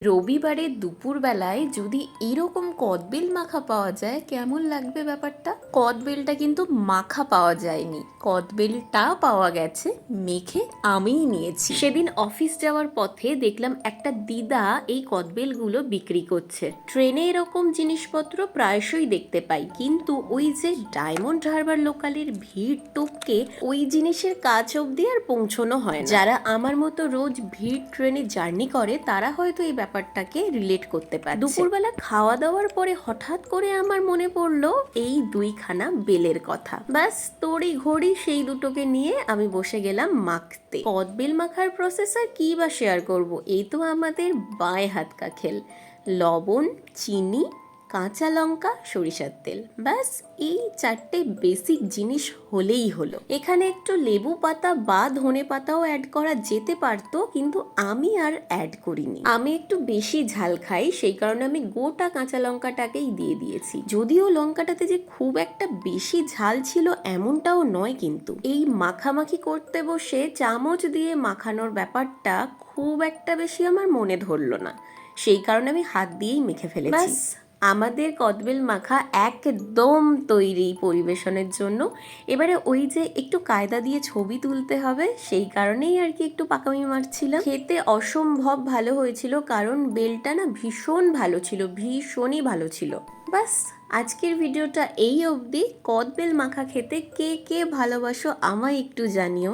রবিবারে দুপুরবেলায় যদি এরকম কদবেল মাখা পাওয়া যায় কেমন লাগবে ব্যাপারটা। কদবেলটা কিন্তু মাখা পাওয়া যায়নি, কদবেলটা পাওয়া গেছে মেখে আমিই নিয়েছি। সেদিন অফিস যাওয়ার পথে দেখলাম একটা দিদা এই কদবেলগুলো বিক্রি করছে। ট্রেনে এরকম জিনিসপত্র প্রায়শই দেখতে পাই, কিন্তু ওই যে ডায়মন্ড হারবার লোকালের ভিড় টপকে ওই জিনিসের কাছ অব্দি আর পৌঁছানো হয় না। যারা আমার মতো রোজ ভিড় ট্রেনে জার্নি করে তারা হয়তো এই ব্যাপারটাকে রিলেট করতে পারে। দুপুরবেলা খাওয়া দাওয়ার পরে হঠাৎ করে আমার মনে পড়লো এই দুইখানা বেলের কথা। ব্যাস তড়ি ঘড়ি সেই দুটোকে নিয়ে আমি বসে গেলাম মাখতে। কদবেল মাখার প্রসেস আর কি বা শেয়ার করব, এই তো আমাদের বাঁয়ে হাত কা খেল। লবণ, চিনি, কাঁচা লঙ্কা, সরিষার তেল, ব্যাস এই চারটে বেসিক জিনিস হলেই হলো। এখানে একটু লেবু পাতা বা ধনে পাতাও অ্যাড করা যেতে পারতো, কিন্তু আমি আর অ্যাড করিনি। আমি একটু বেশি ঝাল খাই, সেই কারণে আমি গোটা কাঁচা লঙ্কাটাকেই দিয়ে দিয়েছি। যদিও লঙ্কাটাতে যে খুব একটা বেশি ঝাল ছিল এমনটাও নয়, কিন্তু এই মাখামাখি করতে বসে চামচ দিয়ে মাখানোর ব্যাপারটা খুব একটা বেশি আমার মনে ধরলো না, সেই কারণে আমি হাত দিয়েই মেখে ফেলেছি। আমাদের কদবেল মাখা একদম তৈরি পরিবেশনের জন্য। এবারে ওই যে একটু কায়দা দিয়ে ছবি তুলতে হবে, সেই কারণেই আর কি একটু পাকামি মারছিলাম। খেতে অসম্ভব ভালো হয়েছিল, কারণ বেলটা না ভীষণ ভালো ছিল, ভীষণই ভালো ছিল। বাস আজকের ভিডিওটা এই অবধি। কদবেল মাখা খেতে কে কে ভালোবাসো আমায় একটু জানিও।